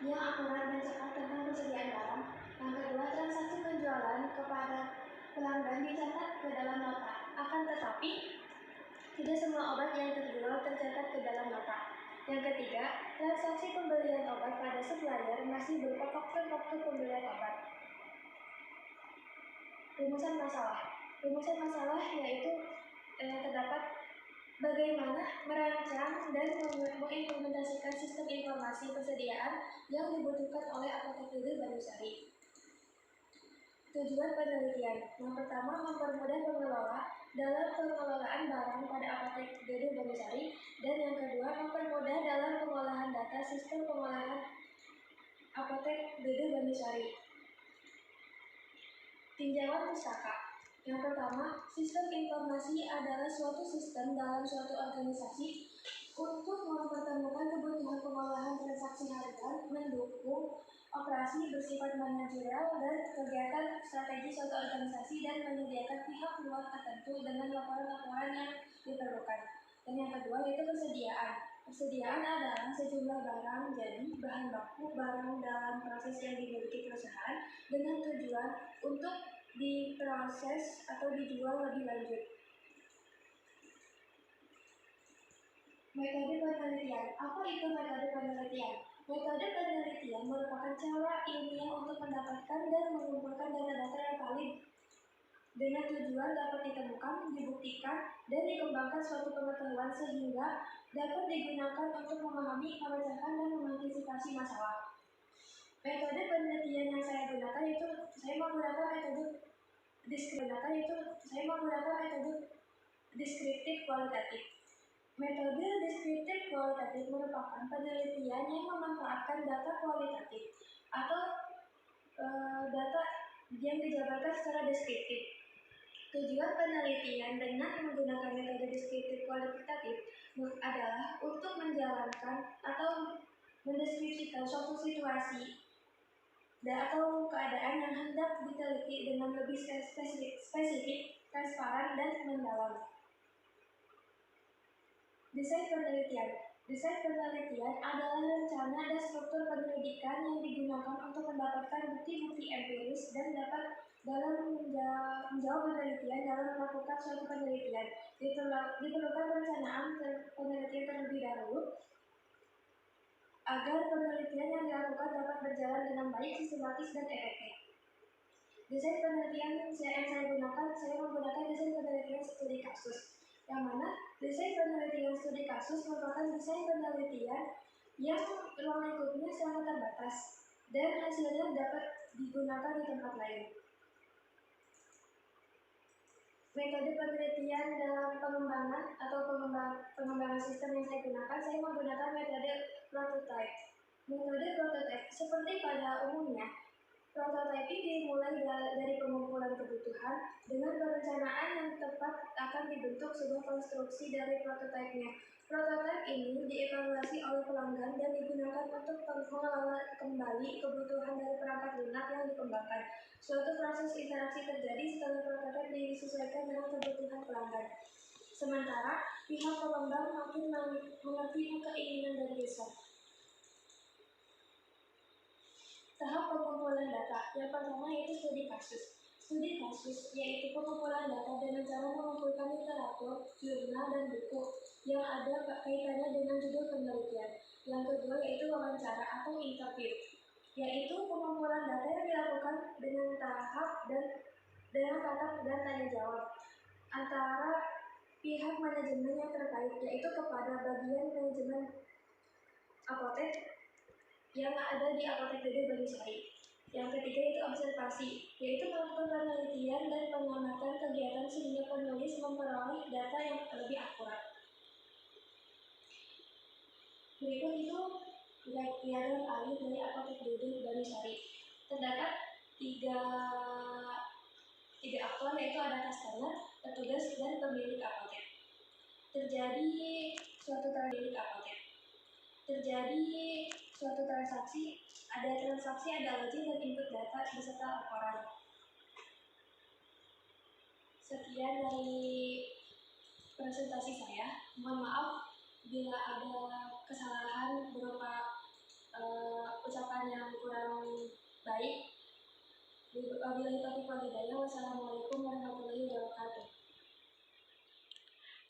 yang akurat dan cepat tentang persediaan barang. Yang kedua, transaksi penjualan kepada pelanggan dicatat ke dalam nota. Akan tetapi, tidak semua obat yang terjual tercatat ke dalam nota. Yang ketiga, transaksi pembelian obat pada supplier masih berupa faktur-faktur pembelian obat. Rumusan masalah yaitu terdapat bagaimana merancang dan mengimplementasikan sistem informasi persediaan yang dibutuhkan oleh apotek Dede Banusari. Tujuan penelitian. Yang pertama, mempermudah pengelola dalam pengelolaan barang pada apotek Dede Banusari, dan yang kedua, mempermudah dalam pengolahan data sistem pengolahan apotek Dede Banusari. Tinjauan pustaka. Yang pertama, sistem informasi adalah suatu sistem dalam suatu organisasi untuk mempertemukan kebutuhan pengolahan transaksi harian, mendukung operasi bersifat manajerial dan kegiatan strategi suatu organisasi, dan menyediakan pihak luar tertentu dengan laporan-laporan yang diperlukan. Dan yang kedua yaitu persediaan. Persediaan adalah sejumlah barang jadi bahan baku barang dalam proses yang dimiliki perusahaan dengan tujuan untuk diproses atau dijual lebih lanjut. Metode penelitian. Apa itu metode penelitian? Metode penelitian merupakan cara ilmiah untuk mendapatkan dan mengumpulkan data-data yang valid dengan tujuan dapat ditemukan, dibuktikan, dan dikembangkan suatu pengetahuan sehingga dapat digunakan untuk memahami, memecahkan, dan mengantisipasi masalah. Metode penelitian yang saya gunakan itu saya menggunakan metode deskriptif kualitatif. Metode deskriptif kualitatif merupakan penelitian yang memanfaatkan data kualitatif atau data yang dijabarkan secara deskriptif. Tujuan penelitian dengan menggunakan metode deskriptif kualitatif adalah untuk menjalankan atau mendeskripsikan suatu situasi atau keadaan yang hendak diteliti dengan lebih spesifik, transparan, dan mendalam. Desain penelitian. Desain penelitian adalah rencana dan struktur penyelidikan yang digunakan untuk mendapatkan bukti-bukti empiris dan dapat dalam menjawab penelitian dalam melakukan suatu penelitian. Diperlukan perencanaan penelitian terlebih dahulu agar penelitian yang dilakukan dapat berjalan dengan baik, sistematis, dan efektif. Desain penelitian yang saya menggunakan desain penelitian studi kasus, yang mana desain penelitian studi kasus merupakan desain penelitian yang ruang lingkupnya sangat terbatas dan hasilnya dapat digunakan di tempat lain. Metode penelitian dalam pengembangan sistem yang saya gunakan, saya menggunakan metode prototype. Metode prototype seperti pada umumnya, prototyping dimulai dari pengumpulan kebutuhan dengan perencanaan yang tepat akan dibentuk sebuah konstruksi dari prototipenya. Prototipe ini dievaluasi oleh pelanggan dan digunakan untuk mengelola kembali kebutuhan dari perangkat lunak yang dikembangkan. Suatu proses interaksi terjadi setelah prototipe disesuaikan dengan kebutuhan pelanggan. Sementara pihak pengembang makin mengerti keinginan dari user. Tahap pengumpulan data. Yang pertama yaitu studi kasus. Studi kasus yaitu pengumpulan data dengan cara mengumpulkan literatur, jurnal, dan buku yang ada kaitannya dengan judul penelitian. Yang kedua yaitu wawancara atau interview, yaitu pengumpulan data yang dilakukan dengan tahap dan tanya jawab antara pihak manajemen yang terkait, yaitu kepada bagian manajemen apotek yang ada di apotek Dede Banusari. Yang ketiga yaitu observasi, yaitu melakukan penelitian dan pengamatan kegiatan sehingga penulis memperoleh data yang lebih akurat. Berikut itu lihat alih dari apotek Dede Banusari. Terdapat tiga aktor, yaitu ada customer, petugas, dan pemilik apotek. Terjadi suatu transaksi, ada login dan input data beserta laporan. Sekian dari presentasi saya. Mohon maaf bila ada kesalahan berupa ucapan kurang baik. Wabillahi taufiq wal hidayah. Wassalamualaikum warahmatullahi wabarakatuh.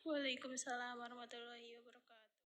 Waalaikumsalam warahmatullahi wabarakatuh.